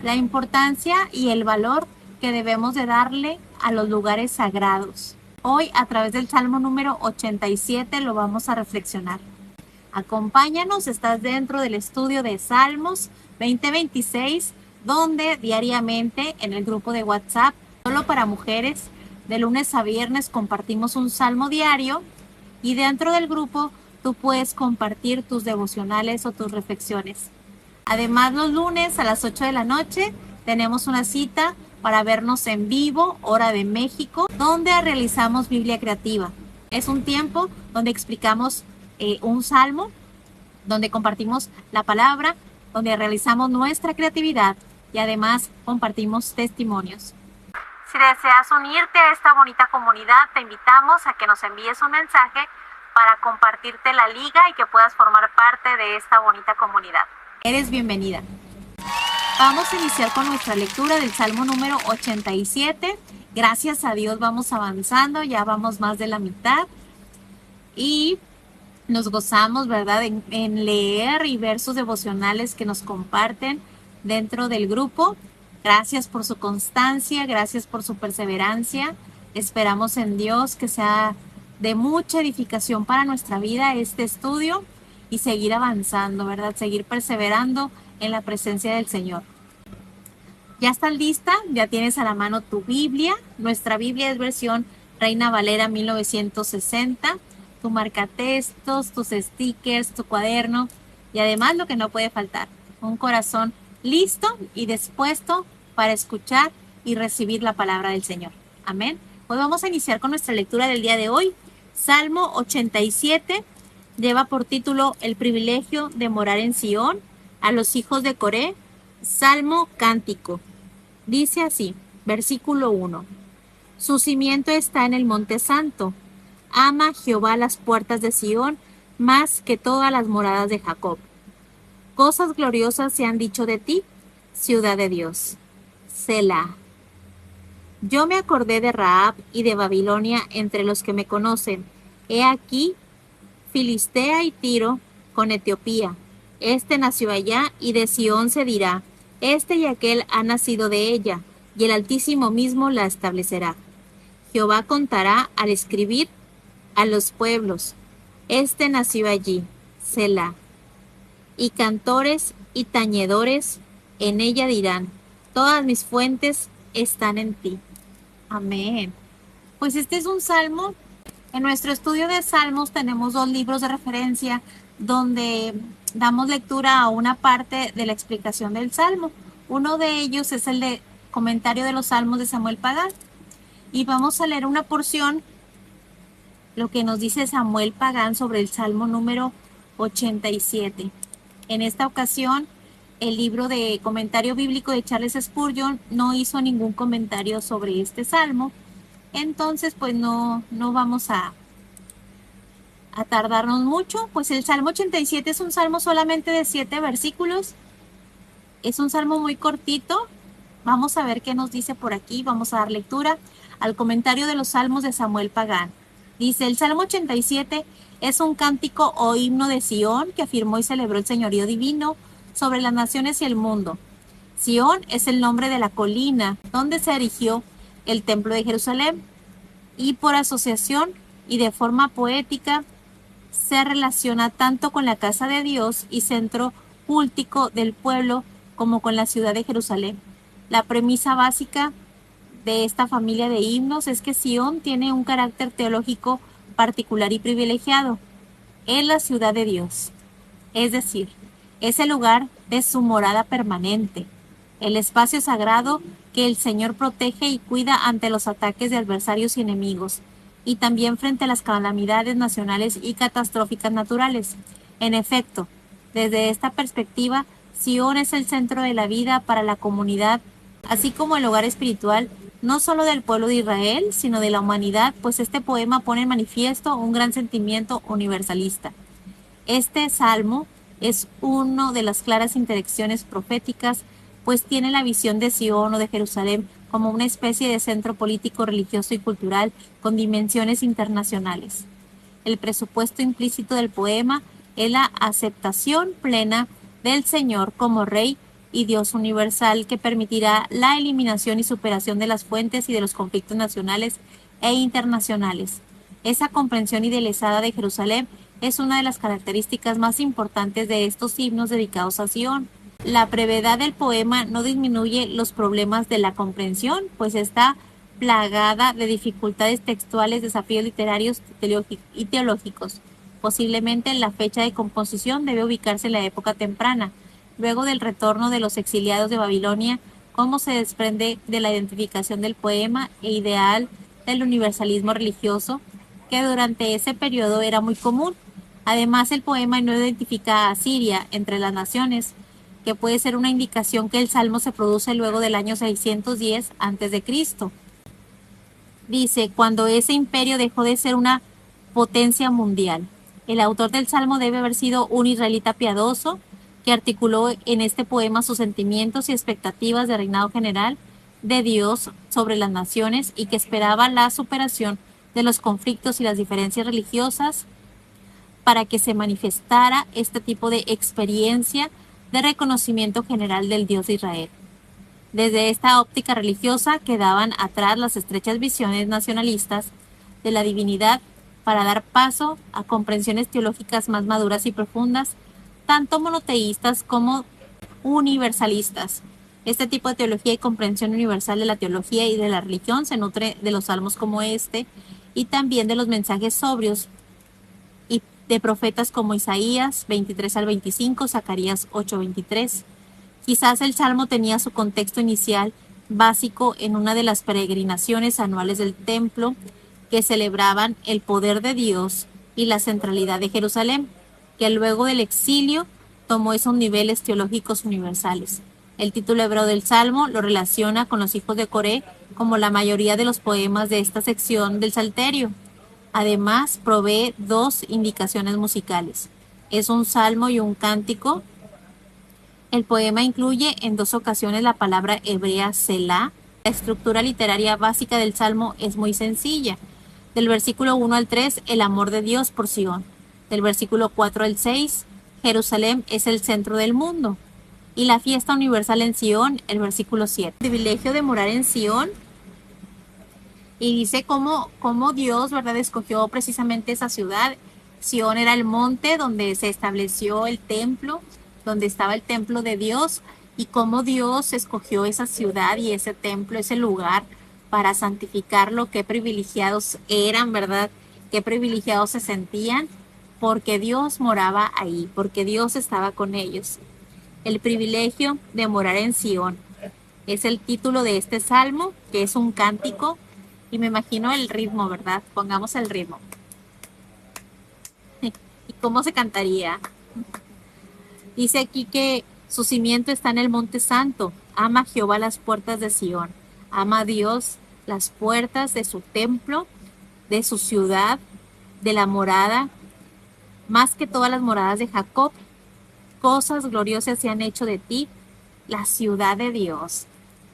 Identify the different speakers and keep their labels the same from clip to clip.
Speaker 1: la importancia y el valor que debemos de darle a los lugares sagrados. Hoy, a través del Salmo número 87, lo vamos a reflexionar. Acompáñanos, estás dentro del estudio de Salmos 2026, donde diariamente en el grupo de WhatsApp, solo para mujeres, de lunes a viernes compartimos un salmo diario y dentro del grupo tú puedes compartir tus devocionales o tus reflexiones. Además, los lunes a las 8 de la noche tenemos una cita para vernos en vivo, hora de México, donde realizamos Biblia Creativa. Es un tiempo donde explicamos un salmo, donde compartimos la palabra, donde realizamos nuestra creatividad y además compartimos testimonios. Si deseas unirte a esta bonita comunidad, te invitamos a que nos envíes un mensaje para compartirte la liga y que puedas formar parte de esta bonita comunidad. Eres bienvenida. Vamos a iniciar con nuestra lectura del Salmo número 87. Gracias a Dios vamos avanzando, ya vamos más de la mitad y nos gozamos, ¿verdad?, en leer y ver sus devocionales que nos comparten dentro del grupo. Gracias por su constancia, gracias por su perseverancia. Esperamos en Dios que sea de mucha edificación para nuestra vida este estudio y seguir avanzando, ¿verdad? Seguir perseverando en la presencia del Señor. ¿Ya estás lista? ¿Ya tienes a la mano tu Biblia? Nuestra Biblia es versión Reina Valera 1960. Tu marcatextos, tus stickers, tu cuaderno y además lo que no puede faltar, un corazón listo y dispuesto para escuchar y recibir la palabra del Señor. Amén. Pues vamos a iniciar con nuestra lectura del día de hoy. Salmo 87 lleva por título El privilegio de morar en Sión, a los hijos de Coré. Salmo cántico. Dice así, versículo 1. Su cimiento está en el monte santo. Ama Jehová las puertas de Sión más que todas las moradas de Jacob. Cosas gloriosas se han dicho de ti, ciudad de Dios. Selah. Yo me acordé de Rahab y de Babilonia entre los que me conocen. He aquí, Filistea y Tiro con Etiopía. Este nació allá y de Sión se dirá, este y aquel ha nacido de ella, y el Altísimo mismo la establecerá. Jehová contará al escribir a los pueblos, este nació allí, Selah. Y cantores y tañedores en ella dirán, todas mis fuentes están en ti. Amén. Pues este es un salmo. En nuestro estudio de salmos tenemos 2 libros de referencia donde damos lectura a una parte de la explicación del salmo. Uno de ellos es el de Comentario de los Salmos de Samuel Pagán. Y vamos a leer una porción, lo que nos dice Samuel Pagán sobre el salmo número 87. En esta ocasión, el libro de comentario bíblico de Charles Spurgeon no hizo ningún comentario sobre este salmo. Entonces, pues no vamos a tardarnos mucho. Pues el Salmo 87 es un salmo solamente de 7 versículos. Es un salmo muy cortito. Vamos a ver qué nos dice por aquí. Vamos a dar lectura al comentario de los salmos de Samuel Pagán. Dice, el Salmo 87 es un cántico o himno de Sión que afirmó y celebró el señorío divino sobre las naciones y el mundo. Sión es el nombre de la colina donde se erigió el templo de Jerusalén y por asociación y de forma poética se relaciona tanto con la casa de Dios y centro cultico del pueblo como con la ciudad de Jerusalén. La premisa básica de esta familia de himnos es que Sión tiene un carácter teológico particular y privilegiado. Es la ciudad de Dios, es decir, es el lugar de su morada permanente, el espacio sagrado que el Señor protege y cuida ante los ataques de adversarios y enemigos, y también frente a las calamidades nacionales y catastróficas naturales. En efecto, desde esta perspectiva, Sión es el centro de la vida para la comunidad, así como el hogar espiritual, no solo del pueblo de Israel, sino de la humanidad, pues este poema pone en manifiesto un gran sentimiento universalista. Este salmo es uno de las claras interacciones proféticas, pues tiene la visión de Sion o de Jerusalén como una especie de centro político, religioso y cultural con dimensiones internacionales. El presupuesto implícito del poema es la aceptación plena del Señor como Rey y Dios universal que permitirá la eliminación y superación de las fuentes y de los conflictos nacionales e internacionales. Esa comprensión idealizada de Jerusalén es una de las características más importantes de estos himnos dedicados a Sion. La brevedad del poema no disminuye los problemas de la comprensión, pues está plagada de dificultades textuales, desafíos literarios y teológicos. Posiblemente la fecha de composición debe ubicarse en la época temprana, luego del retorno de los exiliados de Babilonia, como se desprende de la identificación del poema e ideal del universalismo religioso, que durante ese periodo era muy común. Además, el poema no identifica a Siria entre las naciones, que puede ser una indicación que el salmo se produce luego del año 610 a.C. Dice, cuando ese imperio dejó de ser una potencia mundial. El autor del salmo debe haber sido un israelita piadoso que articuló en este poema sus sentimientos y expectativas de reinado general de Dios sobre las naciones y que esperaba la superación de los conflictos y las diferencias religiosas para que se manifestara este tipo de experiencia de reconocimiento general del Dios de Israel. Desde esta óptica religiosa quedaban atrás las estrechas visiones nacionalistas de la divinidad para dar paso a comprensiones teológicas más maduras y profundas, tanto monoteístas como universalistas. Este tipo de teología y comprensión universal de la teología y de la religión se nutre de los salmos como este y también de los mensajes sobrios y de profetas como Isaías 23 al 25, Zacarías 8:23. Quizás el salmo tenía su contexto inicial básico en una de las peregrinaciones anuales del templo que celebraban el poder de Dios y la centralidad de Jerusalén, que luego del exilio tomó esos niveles teológicos universales. El título hebreo del salmo lo relaciona con los hijos de Coré, como la mayoría de los poemas de esta sección del Salterio. Además, provee dos indicaciones musicales. Es un salmo y un cántico. El poema incluye en dos ocasiones la palabra hebrea Selah. La estructura literaria básica del salmo es muy sencilla. Del versículo 1 al 3, el amor de Dios por Sion. Del versículo 4 al 6, Jerusalén es el centro del mundo. Y la fiesta universal en Sion, el versículo 7. El privilegio de morar en Sion. Y dice cómo Dios, ¿verdad?, escogió precisamente esa ciudad. Sion era el monte donde se estableció el templo, donde estaba el templo de Dios, y cómo Dios escogió esa ciudad y ese templo, ese lugar para santificarlo. Qué privilegiados eran, ¿verdad? Qué privilegiados se sentían, porque Dios moraba ahí, porque Dios estaba con ellos. El privilegio de morar en Sion es el título de este salmo, que es un cántico, y me imagino el ritmo, ¿verdad? Pongamos el ritmo. ¿Y cómo se cantaría? Dice aquí que su cimiento está en el monte santo. Ama a Jehová las puertas de Sion. Ama a Dios las puertas de su templo, de su ciudad, de la morada, más que todas las moradas de Jacob. Cosas gloriosas se han hecho de ti, la ciudad de Dios.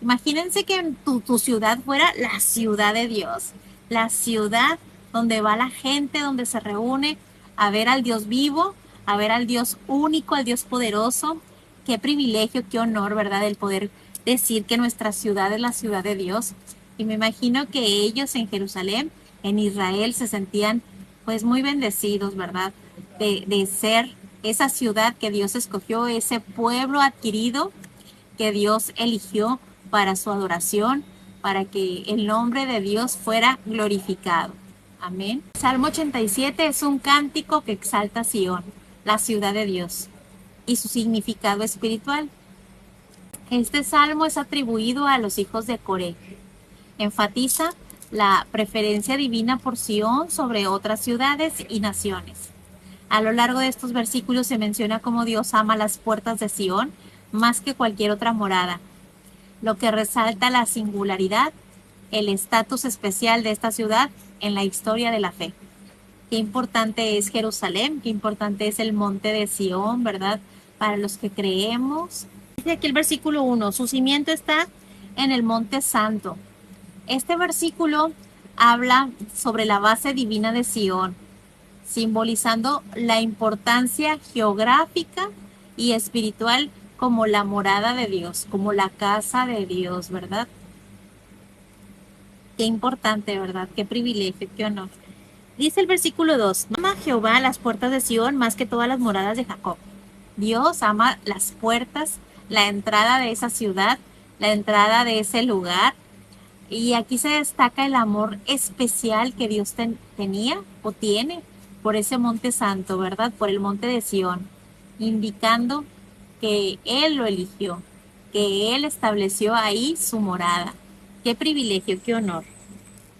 Speaker 1: Imagínense que tu ciudad fuera la ciudad de Dios, la ciudad donde va la gente, donde se reúne a ver al Dios vivo, a ver al Dios único, al Dios poderoso. Qué privilegio, qué honor, ¿verdad?, el poder decir que nuestra ciudad es la ciudad de Dios. Y me imagino que ellos en Jerusalén, en Israel, se sentían pues muy bendecidos, ¿verdad?, de ser esa ciudad que Dios escogió, ese pueblo adquirido que Dios eligió para su adoración, para que el nombre de Dios fuera glorificado. Amén. Salmo 87 es un cántico que exalta a Sion, la ciudad de Dios, y su significado espiritual. Este salmo es atribuido a los hijos de Coré. Enfatiza la preferencia divina por Sion sobre otras ciudades y naciones. A lo largo de estos versículos se menciona cómo Dios ama las puertas de Sion más que cualquier otra morada, lo que resalta la singularidad, el estatus especial de esta ciudad en la historia de la fe. Qué importante es Jerusalén, qué importante es el monte de Sion, ¿verdad?, para los que creemos. Dice aquí el versículo 1, su cimiento está en el monte santo. Este versículo habla sobre la base divina de Sion, simbolizando la importancia geográfica y espiritual como la morada de Dios, como la casa de Dios, ¿verdad? Qué importante, ¿verdad? Qué privilegio, qué honor. Dice el versículo 2: ama Jehová las puertas de Sión más que todas las moradas de Jacob. Dios ama las puertas, la entrada de esa ciudad, la entrada de ese lugar. Y aquí se destaca el amor especial que Dios tenía o tiene por ese monte santo, ¿verdad? Por el monte de Sión, indicando que Él lo eligió, que Él estableció ahí su morada. Qué privilegio, qué honor.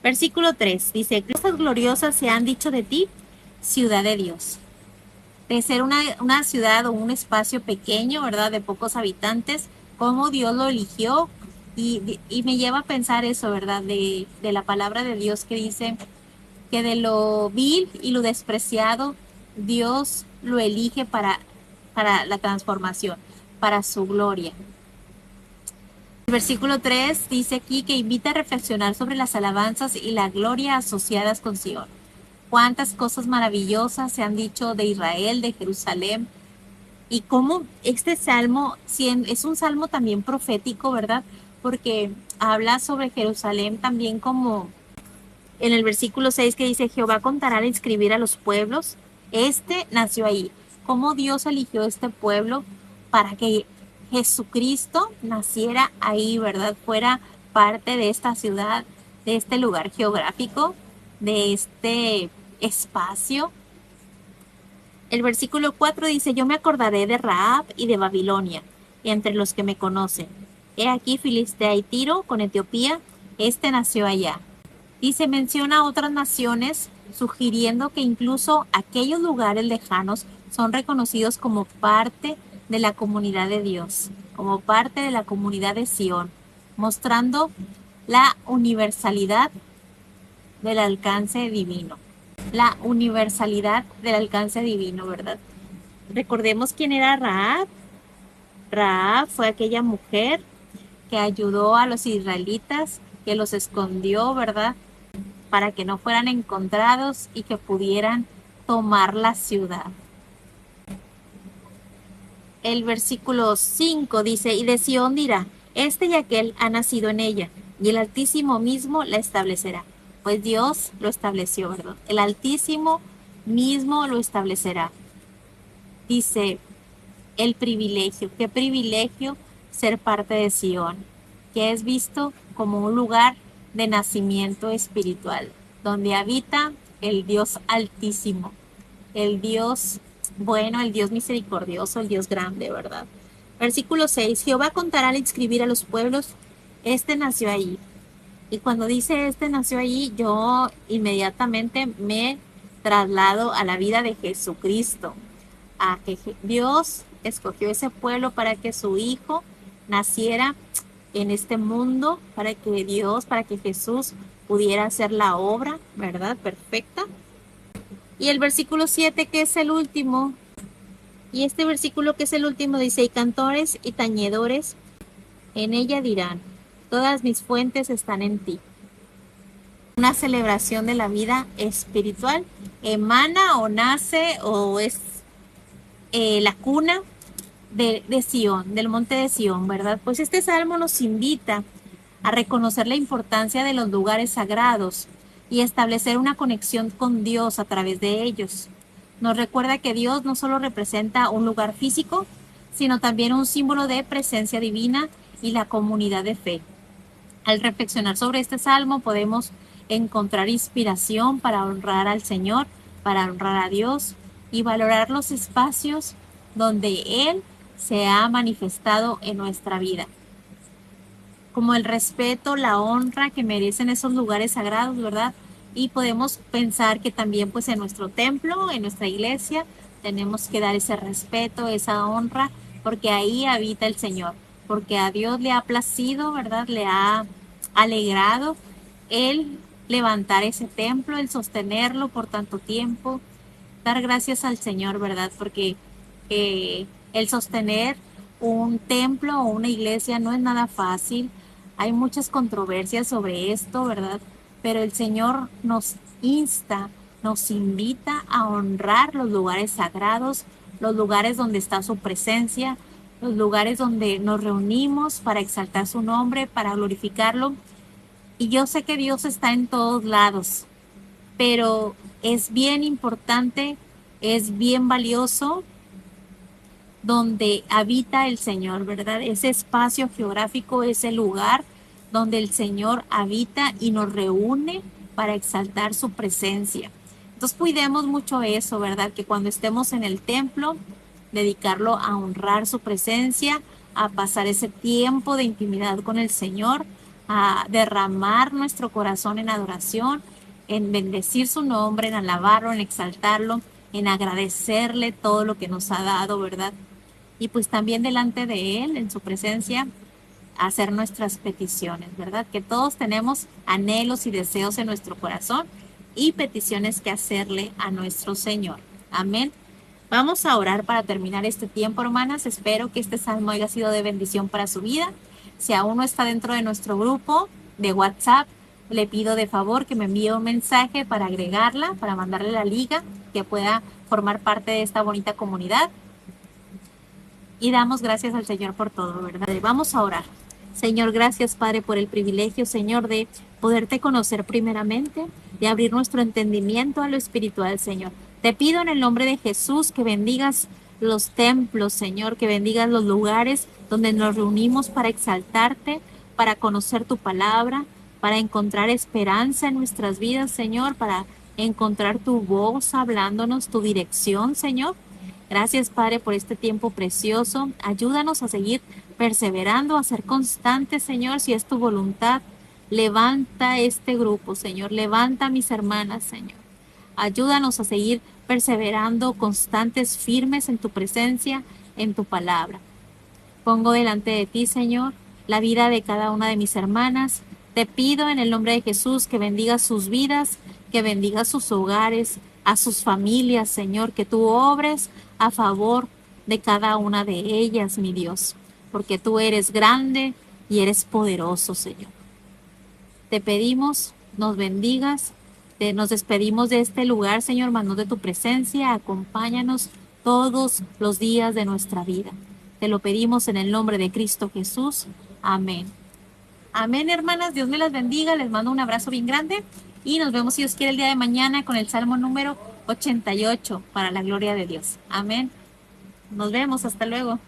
Speaker 1: Versículo 3 dice: cosas gloriosas se han dicho de ti, ciudad de Dios. De ser una ciudad o un espacio pequeño, ¿verdad? De pocos habitantes, cómo Dios lo eligió. Y me lleva a pensar eso, ¿verdad? De la palabra de Dios que dice que de lo vil y lo despreciado, Dios lo elige para la transformación, para su gloria. El versículo 3 dice aquí que invita a reflexionar sobre las alabanzas y la gloria asociadas con Sion. Cuántas cosas maravillosas se han dicho de Israel, de Jerusalén, y cómo este salmo es un salmo también profético, ¿verdad? Porque habla sobre Jerusalén también, como en el versículo 6 que dice: Jehová contará al inscribir a los pueblos. Este nació ahí. Cómo Dios eligió este pueblo para que Jesucristo naciera ahí, ¿verdad? Fuera parte de esta ciudad, de este lugar geográfico, de este espacio. El versículo 4 dice: yo me acordaré de Rahab y de Babilonia, entre los que me conocen. He aquí Filistea y Tiro con Etiopía, este nació allá. Y se menciona otras naciones, sugiriendo que incluso aquellos lugares lejanos son reconocidos como parte de la comunidad de Dios, como parte de la comunidad de Sión, mostrando la universalidad del alcance divino. La universalidad del alcance divino, ¿verdad? Recordemos quién era Rahab. Rahab fue aquella mujer que ayudó a los israelitas, que los escondió, ¿verdad? Para que no fueran encontrados y que pudieran tomar la ciudad. El versículo 5 dice: y de Sión dirá, este y aquel ha nacido en ella, y el Altísimo mismo la establecerá. Pues Dios lo estableció, ¿verdad? El Altísimo mismo lo establecerá. Dice, el privilegio, qué privilegio ser parte de Sión, que es visto como un lugar de nacimiento espiritual, donde habita el Dios Altísimo, el Dios bueno, el Dios misericordioso, el Dios grande, ¿verdad? Versículo 6, Jehová contará al inscribir a los pueblos, este nació ahí. Y cuando dice este nació ahí, yo inmediatamente me traslado a la vida de Jesucristo, a que Dios escogió ese pueblo para que su hijo naciera en este mundo, para que Jesús pudiera hacer la obra, ¿verdad? Perfecta. Y el versículo 7, que es el último, y este versículo que es el último dice: y cantores y tañedores en ella dirán, todas mis fuentes están en ti. Una celebración de la vida espiritual emana o nace o es la cuna de Sión, del monte de Sión, ¿verdad? Pues este salmo nos invita a reconocer la importancia de los lugares sagrados y establecer una conexión con Dios a través de ellos. Nos recuerda que Dios no solo representa un lugar físico, sino también un símbolo de presencia divina y la comunidad de fe. Al reflexionar sobre este salmo podemos encontrar inspiración para honrar al Señor, para honrar a Dios y valorar los espacios donde Él se ha manifestado en nuestra vida, como el respeto, la honra que merecen esos lugares sagrados, ¿verdad? Y podemos pensar que también pues en nuestro templo, en nuestra iglesia, tenemos que dar ese respeto, esa honra, porque ahí habita el Señor, porque a Dios le ha placido, ¿verdad? Le ha alegrado el levantar ese templo, el sostenerlo por tanto tiempo, dar gracias al Señor, ¿verdad? Porque el sostener un templo o una iglesia no es nada fácil. Hay muchas controversias sobre esto, ¿verdad? Pero el Señor nos insta, nos invita a honrar los lugares sagrados, los lugares donde está su presencia, los lugares donde nos reunimos para exaltar su nombre, para glorificarlo. Y yo sé que Dios está en todos lados, pero es bien importante, es bien valioso donde habita el Señor, ¿verdad? Ese espacio geográfico, ese lugar donde el Señor habita y nos reúne para exaltar su presencia. Entonces cuidemos mucho eso, ¿verdad? Que cuando estemos en el templo, dedicarlo a honrar su presencia, a pasar ese tiempo de intimidad con el Señor, a derramar nuestro corazón en adoración, en bendecir su nombre, en alabarlo, en exaltarlo, en agradecerle todo lo que nos ha dado, ¿verdad? Y pues también delante de Él, en su presencia, hacer nuestras peticiones, ¿verdad? Que todos tenemos anhelos y deseos en nuestro corazón y peticiones que hacerle a nuestro Señor. Amén. Vamos a orar para terminar este tiempo, hermanas. Espero que este salmo haya sido de bendición para su vida. Si aún no está dentro de nuestro grupo de WhatsApp, le pido de favor que me envíe un mensaje para agregarla, para mandarle la liga, que pueda formar parte de esta bonita comunidad. Y damos gracias al Señor por todo, ¿verdad? Vamos a orar. Señor, gracias, Padre, por el privilegio, Señor, de poderte conocer primeramente, de abrir nuestro entendimiento a lo espiritual, Señor. Te pido en el nombre de Jesús que bendigas los templos, Señor, que bendigas los lugares donde nos reunimos para exaltarte, para conocer tu palabra, para encontrar esperanza en nuestras vidas, Señor, para encontrar tu voz hablándonos, tu dirección, Señor. Gracias, Padre, por este tiempo precioso. Ayúdanos a seguir perseverando, a ser constantes, Señor, si es tu voluntad. Levanta este grupo, Señor. Levanta a mis hermanas, Señor. Ayúdanos a seguir perseverando, constantes, firmes en tu presencia, en tu palabra. Pongo delante de ti, Señor, la vida de cada una de mis hermanas. Te pido en el nombre de Jesús que bendigas sus vidas, que bendigas sus hogares, a sus familias, Señor, que tú obres a favor de cada una de ellas, mi Dios, porque tú eres grande y eres poderoso, Señor. Te pedimos, nos bendigas, nos despedimos de este lugar, Señor, manos de tu presencia, acompáñanos todos los días de nuestra vida. Te lo pedimos en el nombre de Cristo Jesús. Amén. Amén, hermanas. Dios me las bendiga. Les mando un abrazo bien grande y nos vemos, si Dios quiere, el día de mañana con el Salmo número 88 para la gloria de Dios. Amén. Nos vemos. Hasta luego.